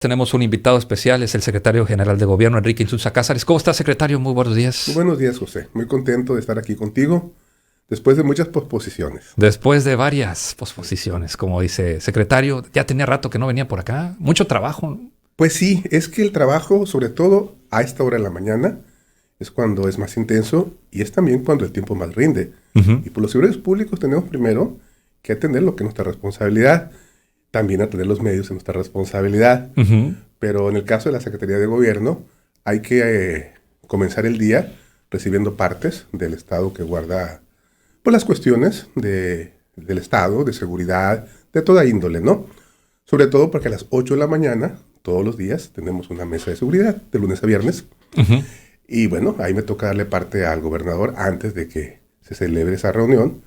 Tenemos un invitado especial, es el secretario general de Gobierno, Enrique Insulza Cázares. ¿Cómo está, secretario? Muy buenos días. Muy buenos días, José. Muy contento de estar aquí contigo después de muchas posposiciones. Después de varias posposiciones, como dice secretario, ya tenía rato que no venía por acá. Mucho trabajo. Pues sí, es que el trabajo, sobre todo a esta hora de la mañana, es cuando es más intenso y es también cuando el tiempo más rinde. Y por los servidores públicos tenemos primero que atender lo que es nuestra responsabilidad, también atender los medios en nuestra responsabilidad. Pero en el caso de la Secretaría de Gobierno, hay que comenzar el día recibiendo partes del Estado que guarda pues, las cuestiones del Estado, de seguridad, de toda índole, ¿no? Sobre todo porque a las 8 de la mañana, todos los días, tenemos una mesa de seguridad, de lunes a viernes. Y bueno, ahí me toca darle parte al gobernador antes de que se celebre esa reunión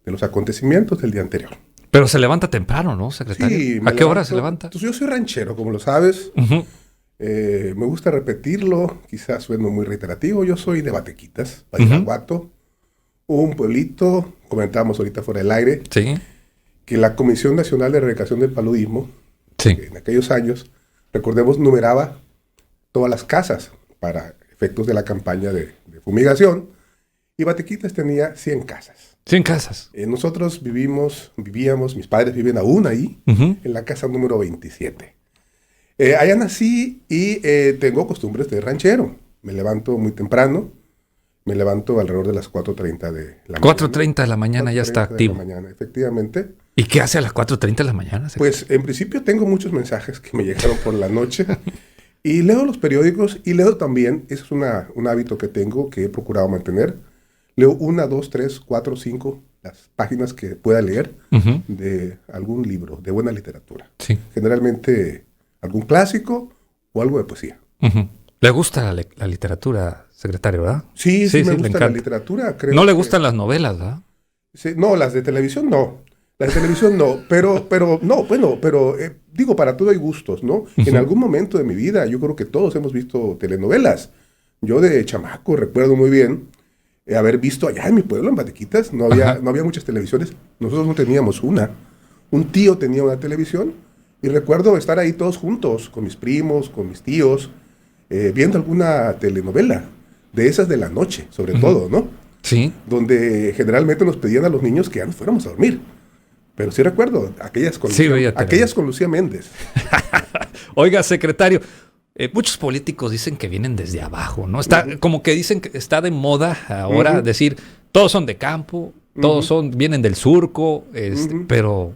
de los acontecimientos del día anterior. Pero se levanta temprano, ¿no, secretario? Sí, ¿A qué hora se levanta? Entonces, yo soy ranchero, como lo sabes. Me gusta repetirlo, quizás sueno muy reiterativo. Yo soy de Batequitas, Badiraguato, un pueblito, comentábamos ahorita fuera del aire, que la Comisión Nacional de Erradicación del Paludismo, en aquellos años, recordemos, numeraba todas las casas para efectos de la campaña de fumigación, y Batequitas tenía 100 casas. 100 casas. Nosotros vivíamos, mis padres viven aún ahí, en la casa número 27. Allá nací y tengo costumbres de ranchero. Me levanto muy temprano, me levanto alrededor de las 4:30 de la mañana. 4:30 de la mañana ya está activo. De la mañana, efectivamente. ¿Y qué hace a las 4:30 de la mañana? Pues en principio tengo muchos mensajes que me llegaron por la noche y leo los periódicos y leo también, eso es un hábito que tengo que he procurado mantener. Leo 1, 2, 3, 4, 5 las páginas que pueda leer de algún libro, de buena literatura. Generalmente algún clásico o algo de poesía. ¿Le gusta la literatura, secretario, verdad? Sí, me gusta la literatura. Creo no le gustan las novelas, ¿verdad? Sí, no, las de televisión no. Las de televisión no, pero no, bueno, pero digo, para todo hay gustos, ¿no? En algún momento de mi vida, yo creo que todos hemos visto telenovelas. Yo de chamaco recuerdo muy bien haber visto allá en mi pueblo, en Batequitas, no había muchas televisiones, nosotros no teníamos una. Un tío tenía una televisión y recuerdo estar ahí todos juntos, con mis primos, con mis tíos, viendo alguna telenovela, de esas de la noche, sobre todo, ¿no? Sí. Donde generalmente nos pedían a los niños que ya nos fuéramos a dormir. Pero sí recuerdo aquellas con Lucía Méndez. Oiga, secretario, muchos políticos dicen que vienen desde abajo, ¿no? Está como que dicen que está de moda ahora decir, todos son de campo, todos vienen del surco, pero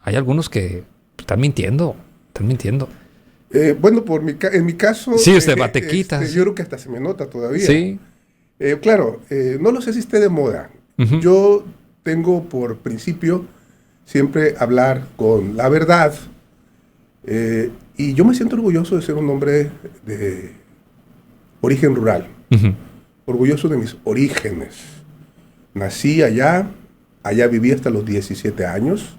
hay algunos que están mintiendo. Bueno, en mi caso... Sí, es de Batequitas. Yo creo que hasta se me nota todavía. Sí. Claro, no lo sé si esté de moda. Yo tengo por principio siempre hablar con la verdad. Y yo me siento orgulloso de ser un hombre de origen rural. Orgulloso de mis orígenes. Nací allá viví hasta los 17 años.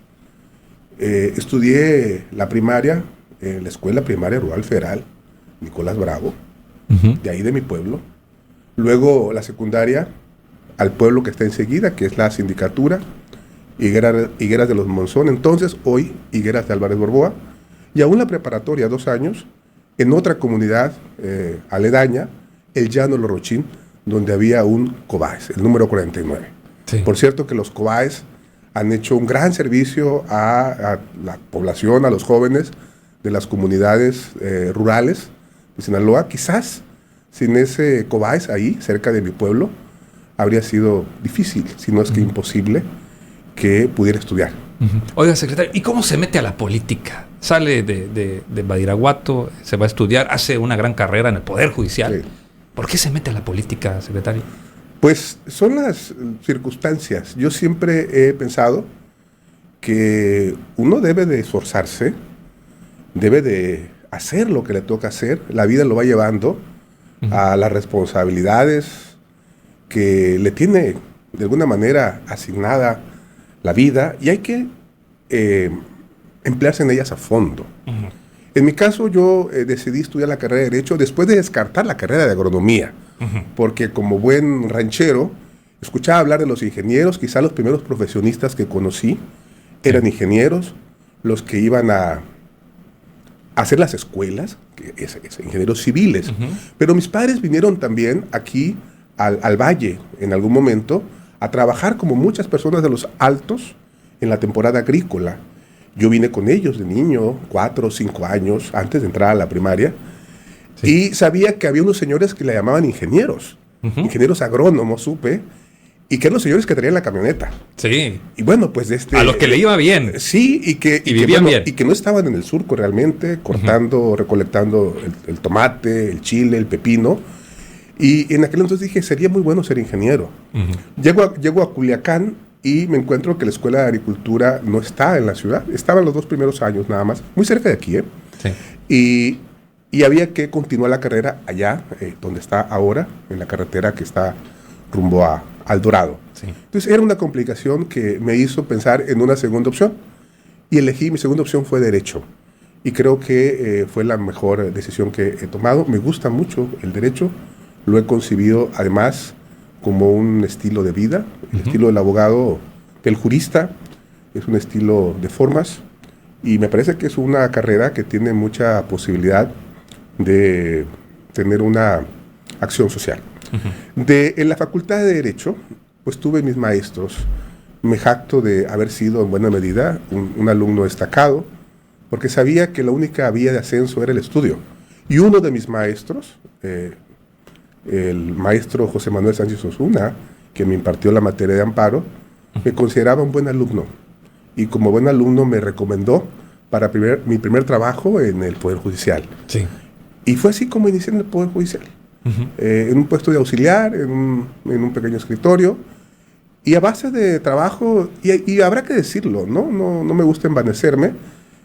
Estudié la primaria en la Escuela Primaria Rural Federal, Nicolás Bravo, de ahí de mi pueblo. Luego la secundaria al pueblo que está enseguida, que es la sindicatura, Higueras de los Monzón, entonces hoy Higueras de Álvarez Borboa, y aún la preparatoria 2 años en otra comunidad aledaña, el Llano Lorochín, donde había un COBAES, el número 49. Por cierto que los COBAES han hecho un gran servicio a la población, a los jóvenes de las comunidades rurales de Sinaloa. Quizás sin ese COBAES ahí, cerca de mi pueblo, habría sido difícil, si no es que imposible, que pudiera estudiar. Oiga, secretario, ¿y cómo se mete a la política? Sale de Badiraguato, se va a estudiar, hace una gran carrera en el Poder Judicial. ¿Por qué se mete a la política, secretario? Pues son las circunstancias. Yo siempre he pensado que uno debe de esforzarse, debe de hacer lo que le toca hacer. La vida lo va llevando a las responsabilidades que le tiene de alguna manera asignada la vida y hay que emplearse en ellas a fondo. En mi caso yo decidí estudiar la carrera de Derecho después de descartar la carrera de Agronomía, porque como buen ranchero escuchaba hablar de los ingenieros. Quizá los primeros profesionistas que conocí eran ingenieros, los que iban a hacer las escuelas, que es ingenieros civiles. Pero mis padres vinieron también aquí al Valle en algún momento a trabajar como muchas personas de los Altos en la temporada agrícola. Yo vine con ellos de niño, 4 o 5 años, antes de entrar a la primaria, y sabía que había unos señores que le llamaban ingenieros, ingenieros agrónomos, supe, y que eran los señores que traían la camioneta. Sí. Y bueno, pues a los que le iba bien. Sí, y vivían bien. Y que no estaban en el surco realmente, cortando, recolectando el tomate, el chile, el pepino. Y en aquel entonces dije, sería muy bueno ser ingeniero. Llego a Culiacán y me encuentro que la Escuela de Agricultura no está en la ciudad. Estaba en los 2 primeros años nada más, muy cerca de aquí, ¿eh? Sí. Y había que continuar la carrera allá, donde está ahora, en la carretera que está rumbo al Dorado. Sí. Entonces era una complicación que me hizo pensar en una segunda opción. Y mi segunda opción fue Derecho. Y creo que fue la mejor decisión que he tomado. Me gusta mucho el Derecho. Lo he concebido además como un estilo de vida. El estilo del abogado, del jurista, es un estilo de formas. Y me parece que es una carrera que tiene mucha posibilidad de tener una acción social. En la Facultad de Derecho, pues tuve mis maestros. Me jacto de haber sido en buena medida un alumno destacado, porque sabía que la única vía de ascenso era el estudio. Y uno de mis maestros, el maestro José Manuel Sánchez Osuna, que me impartió la materia de amparo, me consideraba un buen alumno. Y como buen alumno me recomendó para mi primer trabajo en el Poder Judicial. Sí. Y fue así como inicié en el Poder Judicial. En un puesto de auxiliar, en un pequeño escritorio, y a base de trabajo, y habrá que decirlo, ¿no? No me gusta envanecerme,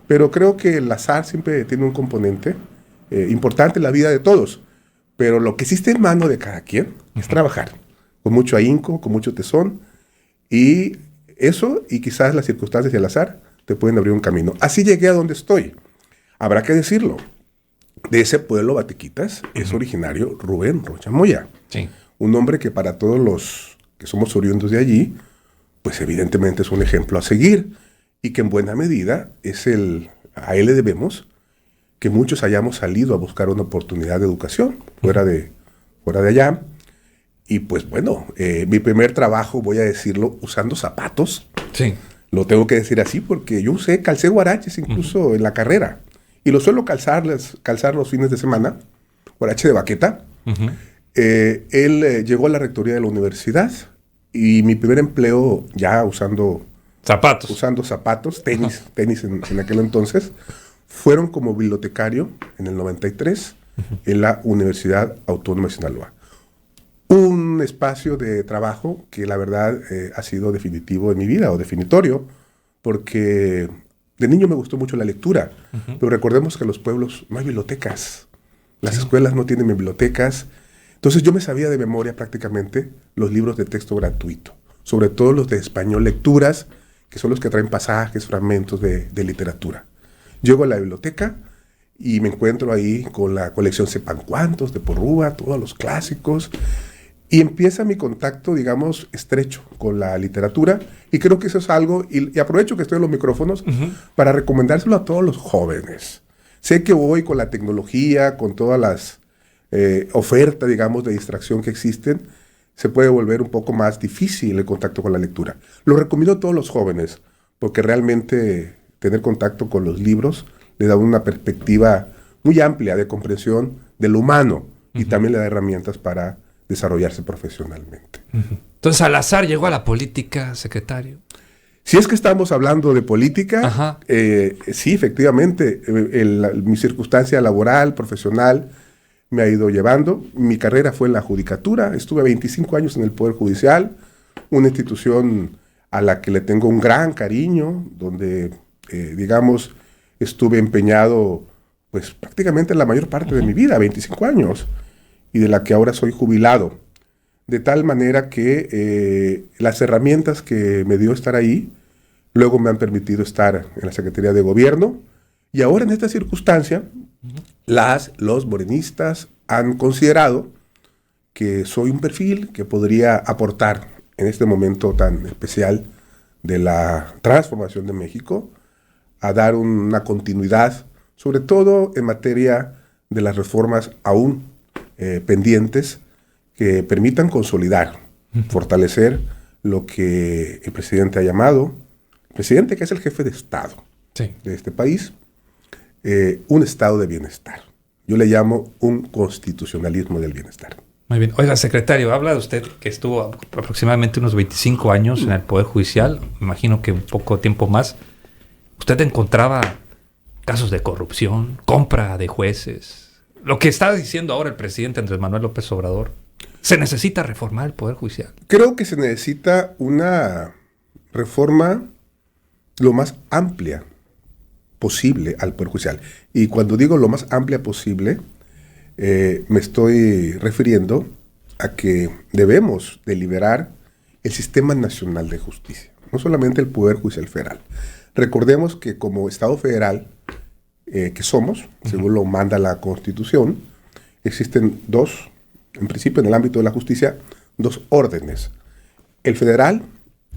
pero creo que el azar siempre tiene un componente importante en la vida de todos, pero lo que existe en mano de cada quien es trabajar, con mucho ahínco, con mucho tesón, y eso, y quizás las circunstancias y el azar, te pueden abrir un camino. Así llegué a donde estoy. Habrá que decirlo. De ese pueblo, Batequitas, es originario Rubén Rocha Moya. Sí. Un hombre que para todos los que somos oriundos de allí, pues evidentemente es un ejemplo a seguir y que en buena medida a él le debemos que muchos hayamos salido a buscar una oportunidad de educación fuera de allá. Y pues bueno, mi primer trabajo, voy a decirlo, usando zapatos. Sí. Lo tengo que decir así porque yo calcé guaraches incluso en la carrera. Y lo suelo calzar los fines de semana, guarache de baqueta. Él llegó a la rectoría de la universidad y mi primer empleo ya usando zapatos, tenis en aquel entonces, fueron como bibliotecario en el 93 en la Universidad Autónoma de Sinaloa. Un espacio de trabajo que la verdad ha sido definitivo en mi vida o definitorio, porque de niño me gustó mucho la lectura, pero recordemos que en los pueblos no hay bibliotecas. Las escuelas no tienen bibliotecas. Entonces yo me sabía de memoria prácticamente los libros de texto gratuito, sobre todo los de español lecturas, que son los que traen pasajes, fragmentos de literatura. Llego a la biblioteca y me encuentro ahí con la colección Sepan Cuántos, de Porrúa, todos los clásicos. Y empieza mi contacto, digamos, estrecho con la literatura. Y creo que eso es algo, y aprovecho que estoy en los micrófonos, para recomendárselo a todos los jóvenes. Sé que hoy con la tecnología, con todas las ofertas, digamos, de distracción que existen, se puede volver un poco más difícil el contacto con la lectura. Lo recomiendo a todos los jóvenes, porque realmente tener contacto con los libros le da una perspectiva muy amplia de comprensión de lo humano y también le da herramientas para desarrollarse profesionalmente. Entonces, Salazar llegó a la política, secretario. Si es que estamos hablando de política, sí, efectivamente, mi circunstancia laboral, profesional, me ha ido llevando. Mi carrera fue en la judicatura, estuve 25 años en el Poder Judicial, una institución a la que le tengo un gran cariño, donde, digamos, estuve empeñado, pues, prácticamente la mayor parte de mi vida, 25 años. Y de la que ahora soy jubilado, de tal manera que las herramientas que me dio estar ahí, luego me han permitido estar en la Secretaría de Gobierno, y ahora en esta circunstancia, los morenistas han considerado que soy un perfil que podría aportar en este momento tan especial de la transformación de México, a dar una continuidad sobre todo en materia de las reformas aún pendientes que permitan consolidar, fortalecer lo que el presidente ha llamado, el presidente que es el jefe de Estado de este país, un estado de bienestar. Yo le llamo un constitucionalismo del bienestar. Muy bien. Oiga, secretario, habla de usted que estuvo aproximadamente unos 25 años en el Poder Judicial, me imagino que un poco tiempo más. ¿Usted encontraba casos de corrupción, compra de jueces? Lo que está diciendo ahora el presidente Andrés Manuel López Obrador, ¿se necesita reformar el Poder Judicial? Creo que se necesita una reforma lo más amplia posible al Poder Judicial. Y cuando digo lo más amplia posible, me estoy refiriendo a que debemos de liberar el Sistema Nacional de Justicia, no solamente el Poder Judicial Federal. Recordemos que como Estado federal que somos, según lo manda la Constitución, existen dos, en principio en el ámbito de la justicia, dos órdenes. El federal,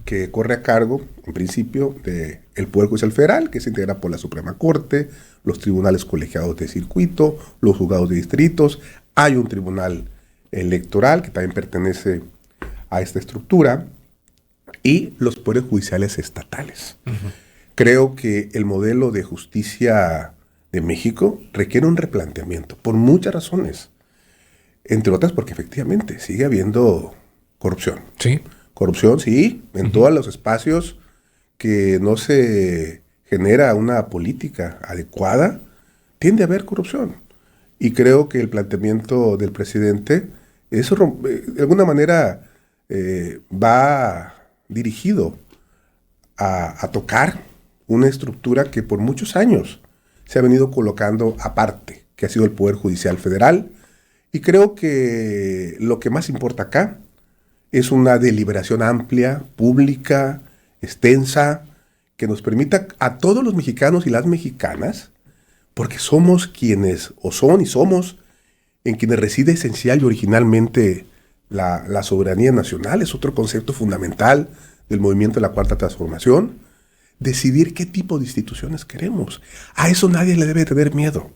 que corre a cargo, en principio, del Poder Judicial Federal, que se integra por la Suprema Corte, los tribunales colegiados de circuito, los juzgados de distritos. Hay un tribunal electoral que también pertenece a esta estructura, y los poderes judiciales estatales. Creo que el modelo de justicia de México requiere un replanteamiento, por muchas razones. Entre otras porque efectivamente sigue habiendo corrupción. Sí. Corrupción, sí, en todos los espacios que no se genera una política adecuada, tiende a haber corrupción. Y creo que el planteamiento del presidente, eso de alguna manera va dirigido a tocar una estructura que por muchos años se ha venido colocando aparte, que ha sido el Poder Judicial Federal. Y creo que lo que más importa acá es una deliberación amplia, pública, extensa, que nos permita a todos los mexicanos y las mexicanas, porque somos quienes, o son y somos, en quienes reside esencial y originalmente la soberanía nacional, es otro concepto fundamental del movimiento de la Cuarta Transformación, decidir qué tipo de instituciones queremos. A eso nadie le debe tener miedo.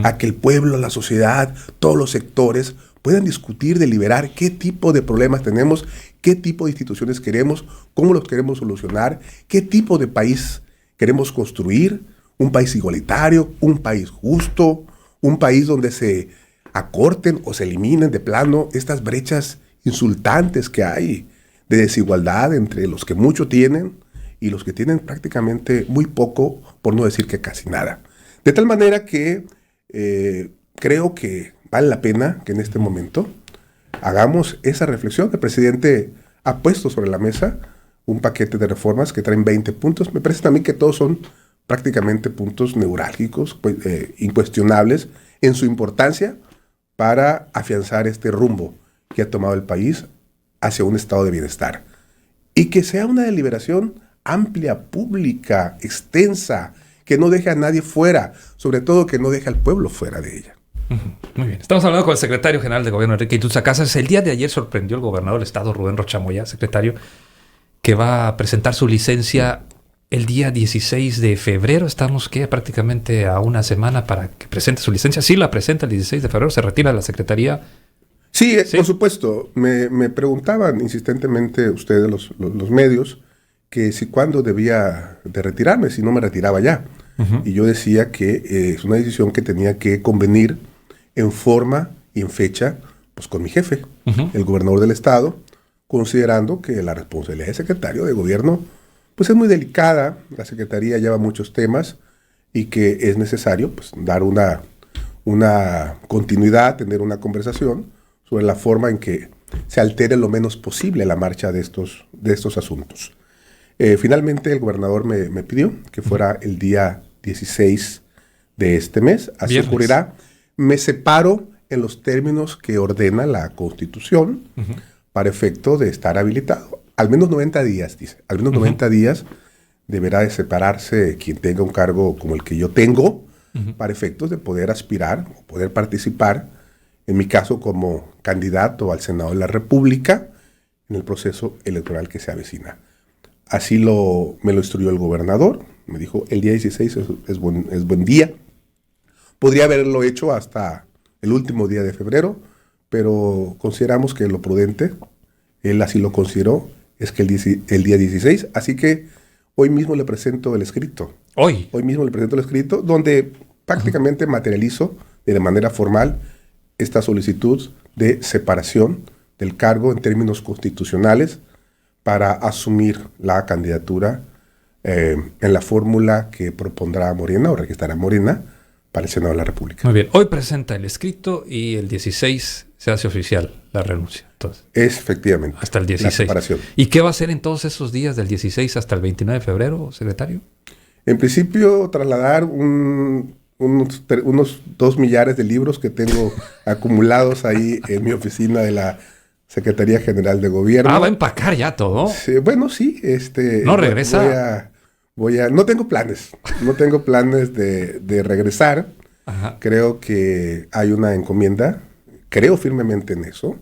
A que el pueblo, la sociedad, todos los sectores puedan discutir, deliberar qué tipo de problemas tenemos, qué tipo de instituciones queremos, cómo los queremos solucionar, qué tipo de país queremos construir, un país igualitario, un país justo, un país donde se acorten o se eliminen de plano estas brechas insultantes que hay de desigualdad entre los que mucho tienen y los que tienen prácticamente muy poco, por no decir que casi nada. De tal manera que creo que vale la pena que en este momento hagamos esa reflexión. El presidente ha puesto sobre la mesa un paquete de reformas que traen 20 puntos. Me parece también que todos son prácticamente puntos neurálgicos, incuestionables en su importancia para afianzar este rumbo que ha tomado el país hacia un estado de bienestar. Y que sea una deliberación amplia, pública, extensa, que no deje a nadie fuera, sobre todo que no deje al pueblo fuera de ella. Muy bien. Estamos hablando con el secretario general de Gobierno, Enrique Iturza Casas. El día de ayer sorprendió el gobernador del estado, Rubén Rocha Moya, secretario, que va a presentar su licencia el día 16 de febrero. Estamos prácticamente a una semana para que presente su licencia. Sí, la presenta el 16 de febrero, se retira de la secretaría. Sí, ¿sí? Por supuesto. Me preguntaban insistentemente ustedes, los medios, que si cuándo debía de retirarme, si no me retiraba ya. Y yo decía que es una decisión que tenía que convenir en forma y en fecha pues con mi jefe, el gobernador del estado, considerando que la responsabilidad de secretario de gobierno pues es muy delicada, la secretaría lleva muchos temas y que es necesario pues dar una continuidad, tener una conversación sobre la forma en que se altere lo menos posible la marcha de estos asuntos. Finalmente el gobernador me pidió que fuera el día 16 de este mes, así ocurrirá. Me separo en los términos que ordena la Constitución para efecto de estar habilitado. Al menos 90 días, dice. Al menos 90 días deberá de separarse quien tenga un cargo como el que yo tengo para efectos de poder aspirar o poder participar, en mi caso como candidato al Senado de la República, en el proceso electoral que se avecina. Así me lo instruyó el gobernador. Me dijo, el día 16 es buen día Podría haberlo hecho hasta el último día de febrero, pero consideramos que lo prudente, él así lo consideró, es que el día 16, así que hoy mismo le presento el escrito. Hoy Mismo le presento el escrito, donde prácticamente materializo de manera formal esta solicitud de separación del cargo en términos constitucionales para asumir la candidatura en la fórmula que propondrá Morena o registrará Morena para el Senado de la República. Muy bien. Hoy presenta el escrito y el 16 se hace oficial la renuncia. Entonces, es efectivamente hasta el 16. la separación. ¿Y qué va a hacer en todos esos días del 16 hasta el 29 de febrero, secretario? En principio, trasladar unos 2 millares de libros que tengo acumulados ahí en mi oficina de la Secretaría General de Gobierno. Ah, va a empacar ya todo. Sí, bueno, sí. ¿No regresa? No tengo planes. No tengo planes de regresar. Ajá. Creo que hay una encomienda. Creo firmemente en eso.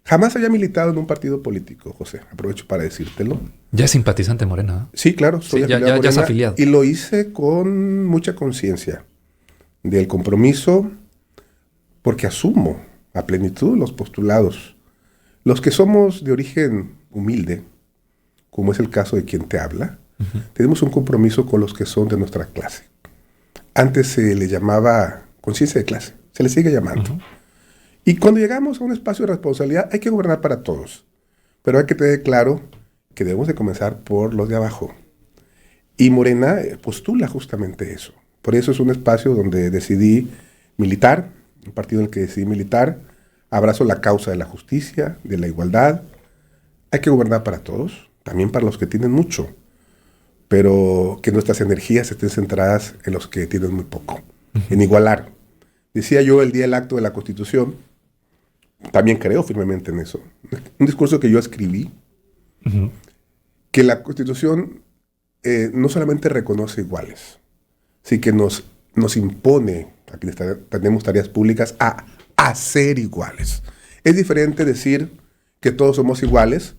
Jamás había militado en un partido político, José. Aprovecho para decírtelo. Ya es simpatizante Morena, ¿eh? Sí, claro. Sí, ya es afiliado. Y lo hice con mucha conciencia del compromiso, porque asumo a plenitud los postulados. Los que somos de origen humilde, como es el caso de quien te habla, tenemos un compromiso con los que son de nuestra clase. Antes se le llamaba conciencia de clase, se le sigue llamando. Y cuando llegamos a un espacio de responsabilidad, hay que gobernar para todos. Pero hay que tener claro que debemos de comenzar por los de abajo. Y Morena postula justamente eso. Por eso es un espacio donde decidí militar, un partido en el que decidí militar. Abrazo la causa de la justicia, de la igualdad. Hay que gobernar para todos, también para los que tienen mucho, pero que nuestras energías estén centradas en los que tienen muy poco, en igualar. Decía yo el día del acto de la Constitución, también creo firmemente en eso, un discurso que yo escribí, que la Constitución no solamente reconoce iguales, sí que nos impone a quienes tenemos tareas públicas a ser iguales. Es diferente decir que todos somos iguales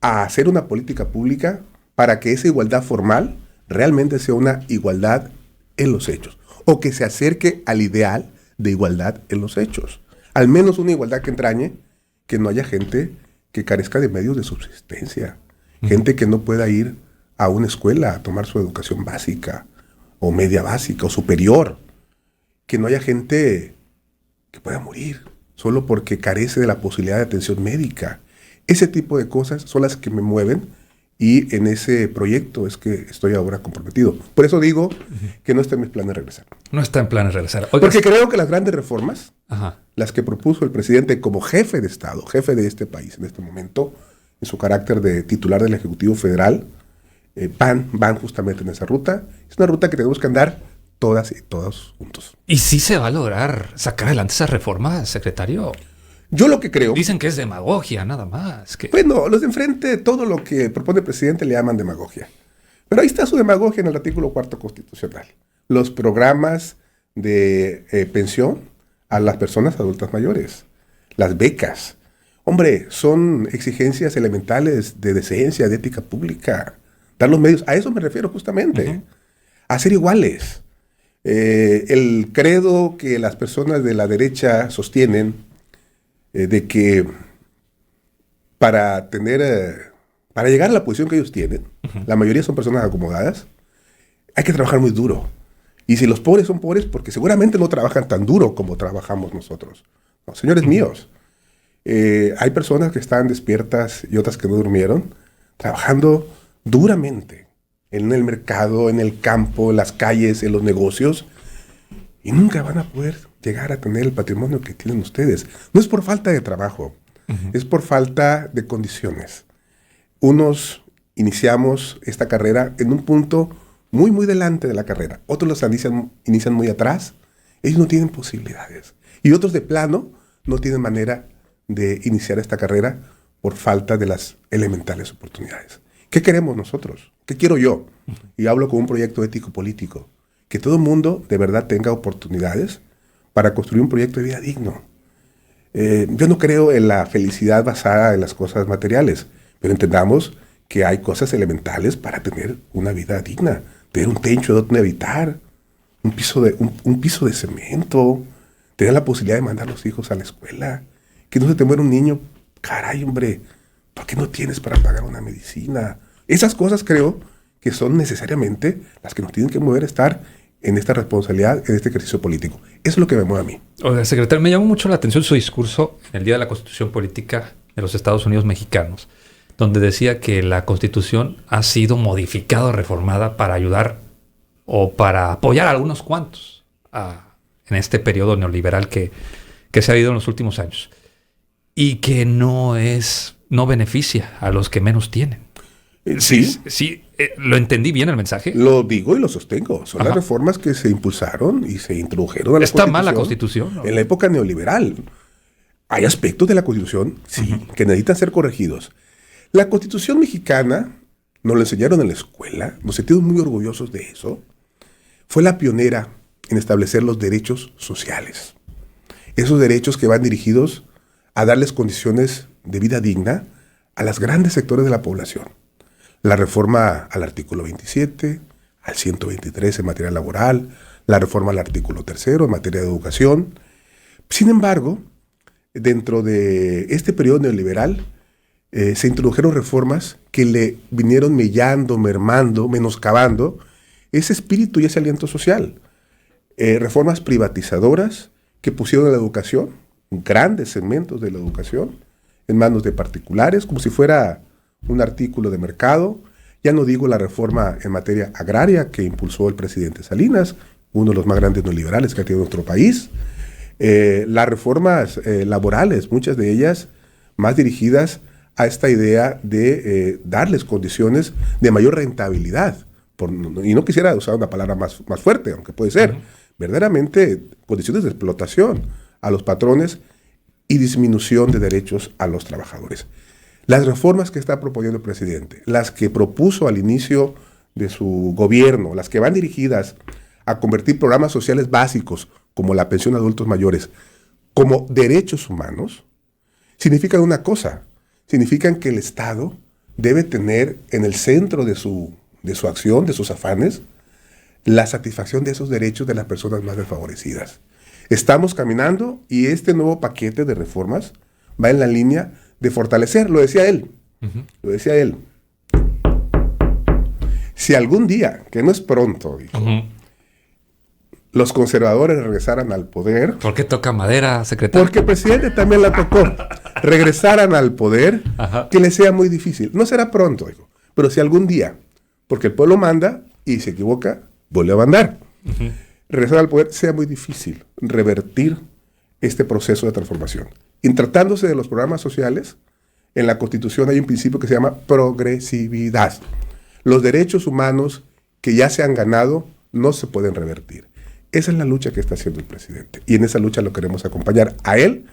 a hacer una política pública para que esa igualdad formal realmente sea una igualdad en los hechos, o que se acerque al ideal de igualdad en los hechos. Al menos una igualdad que entrañe que no haya gente que carezca de medios de subsistencia, gente que no pueda ir a una escuela a tomar su educación básica, o media básica, o superior, que no haya gente que pueda morir solo porque carece de la posibilidad de atención médica. Ese tipo de cosas son las que me mueven, y en ese proyecto es que estoy ahora comprometido. Por eso digo que no está en mis planes regresar. No está en planes regresar. Oiga, porque creo que las grandes reformas, las que propuso el presidente como jefe de Estado, jefe de este país en este momento, en su carácter de titular del Ejecutivo Federal, van justamente en esa ruta. Es una ruta que tenemos que andar todas y todos juntos. ¿Y sí se va a lograr sacar adelante esa reforma, secretario? Yo lo que creo... Dicen que es demagogia, nada más. Bueno, los de enfrente, todo lo que propone el presidente le llaman demagogia. Pero ahí está su demagogia en el artículo 4 constitucional. Los programas de pensión a las personas adultas mayores. Las becas. Hombre, son exigencias elementales de decencia, de ética pública. Dar los medios, a eso me refiero justamente. A ser iguales. El credo que las personas de la derecha sostienen, de que para llegar a la posición que ellos tienen, la mayoría son personas acomodadas, hay que trabajar muy duro. Y si los pobres son pobres, porque seguramente no trabajan tan duro como trabajamos nosotros. No, señores míos, hay personas que están despiertas y otras que no durmieron, trabajando duramente en el mercado, en el campo, en las calles, en los negocios, y nunca van a poder llegar a tener el patrimonio que tienen ustedes. No es por falta de trabajo, es por falta de condiciones. Unos iniciamos esta carrera en un punto muy, muy delante de la carrera. Otros los inician muy atrás. Ellos no tienen posibilidades. Y otros de plano no tienen manera de iniciar esta carrera por falta de las elementales oportunidades. ¿Qué queremos nosotros? ¿Qué quiero yo? Y hablo con un proyecto ético-político. Que todo el mundo de verdad tenga oportunidades para construir un proyecto de vida digno. Yo no creo en la felicidad basada en las cosas materiales, pero entendamos que hay cosas elementales para tener una vida digna, tener un techo donde habitar, un piso de cemento, tener la posibilidad de mandar a los hijos a la escuela, que no se te muera un niño, caray, hombre, ¿por qué no tienes para pagar una medicina? Esas cosas creo que son necesariamente las que nos tienen que mover a estar en esta responsabilidad, en este ejercicio político. Eso es lo que me mueve a mí. Oiga, secretario, me llamó mucho la atención su discurso en el Día de la Constitución Política de los Estados Unidos Mexicanos, donde decía que la Constitución ha sido modificada o reformada para ayudar o para apoyar a algunos cuantos en este periodo neoliberal que se ha habido en los últimos años y que no beneficia a los que menos tienen. Sí. ¿Lo entendí bien el mensaje? Lo digo y lo sostengo. Son las reformas que se impulsaron y se introdujeron a la ¿Está mal la Constitución? ¿No? En la época neoliberal. Hay aspectos de la Constitución, sí, que necesitan ser corregidos. La Constitución mexicana, nos lo enseñaron en la escuela, nos sentimos muy orgullosos de eso, fue la pionera en establecer los derechos sociales. Esos derechos que van dirigidos a darles condiciones de vida digna a los grandes sectores de la población. La reforma al artículo 27, al 123 en materia laboral, la reforma al artículo 3 en materia de educación. Sin embargo, dentro de este periodo neoliberal, se introdujeron reformas que le vinieron mellando, mermando, menoscabando ese espíritu y ese aliento social. Reformas privatizadoras que pusieron a la educación, grandes segmentos de la educación, en manos de particulares, como si fuera un artículo de mercado. Ya no digo la reforma en materia agraria que impulsó el presidente Salinas, uno de los más grandes neoliberales que ha tenido nuestro país. Las reformas laborales, muchas de ellas más dirigidas a esta idea de darles condiciones de mayor rentabilidad. Y no quisiera usar una palabra más fuerte, aunque puede ser, verdaderamente condiciones de explotación a los patrones y disminución de derechos a los trabajadores. Las reformas que está proponiendo el presidente, las que propuso al inicio de su gobierno, las que van dirigidas a convertir programas sociales básicos como la pensión a adultos mayores como derechos humanos, significan una cosa, significan que el Estado debe tener en el centro de su acción, de sus afanes, la satisfacción de esos derechos de las personas más desfavorecidas. Estamos caminando y este nuevo paquete de reformas va en la línea de fortalecer, lo decía él, si algún día, que no es pronto, dijo, los conservadores regresaran al poder. ¿Por qué toca madera, secretario? Porque el presidente también la tocó. Regresaran al poder, que le sea muy difícil. No será pronto, dijo, pero si algún día, porque el pueblo manda y se equivoca, vuelve a mandar. Regresar al poder sea muy difícil revertir este proceso de transformación. Y tratándose de los programas sociales, en la Constitución hay un principio que se llama progresividad. Los derechos humanos que ya se han ganado no se pueden revertir. Esa es la lucha que está haciendo el presidente. Y en esa lucha lo queremos acompañar a él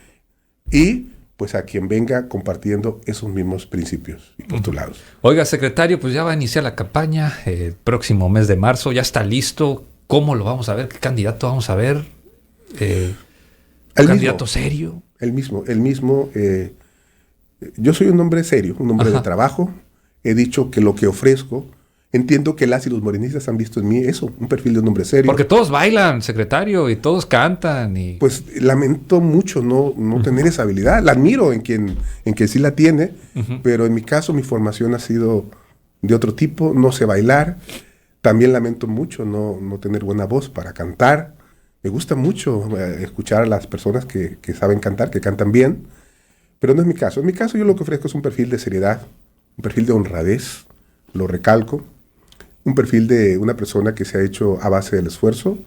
y pues a quien venga compartiendo esos mismos principios y postulados. Oiga, secretario, pues ya va a iniciar la campaña el próximo mes de marzo. Ya está listo. ¿Cómo lo vamos a ver? ¿Qué candidato vamos a ver? ¿Un candidato serio? El mismo. Yo soy un hombre serio, un hombre de trabajo. He dicho que lo que ofrezco, entiendo que las y los morenistas han visto en mí eso, un perfil de un hombre serio. Porque todos bailan, secretario, y todos cantan. Pues lamento mucho no tener esa habilidad. La admiro en quien sí la tiene, pero en mi caso mi formación ha sido de otro tipo. No sé bailar. También lamento mucho no tener buena voz para cantar. Me gusta mucho escuchar a las personas que saben cantar, que cantan bien, pero no es mi caso. En mi caso yo lo que ofrezco es un perfil de seriedad, un perfil de honradez, lo recalco, un perfil de una persona que se ha hecho a base del esfuerzo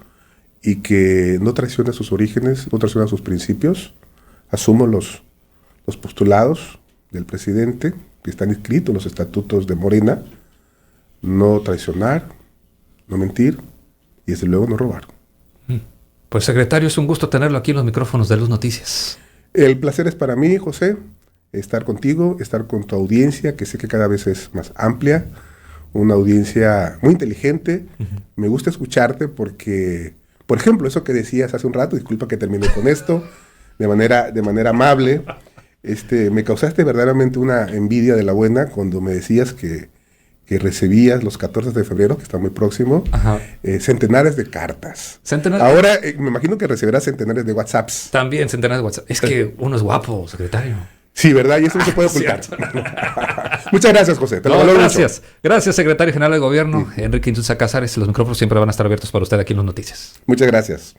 y que no traiciona sus orígenes, no traiciona sus principios. Asumo los postulados del presidente que están inscritos en los estatutos de Morena: no traicionar, no mentir y desde luego no robar. Pues secretario, es un gusto tenerlo aquí en los micrófonos de Luz Noticias. El placer es para mí, José, estar contigo, estar con tu audiencia, que sé que cada vez es más amplia, una audiencia muy inteligente. Me gusta escucharte porque, por ejemplo, eso que decías hace un rato, disculpa que termine con esto, de manera amable, me causaste verdaderamente una envidia de la buena cuando me decías que que recibías los 14 de febrero, que está muy próximo, centenares de cartas. ¿Centenares? Ahora me imagino que recibirás centenares de WhatsApps. También centenares de WhatsApp. Es que uno es guapo, secretario. Sí, ¿verdad? Y eso no se puede ocultar. Muchas gracias, José. Te lo No, valoro gracias. mucho. Gracias, secretario general del gobierno, Enrique Insulza Cázares. Los micrófonos siempre van a estar abiertos para usted aquí en Los Noticias. Muchas gracias.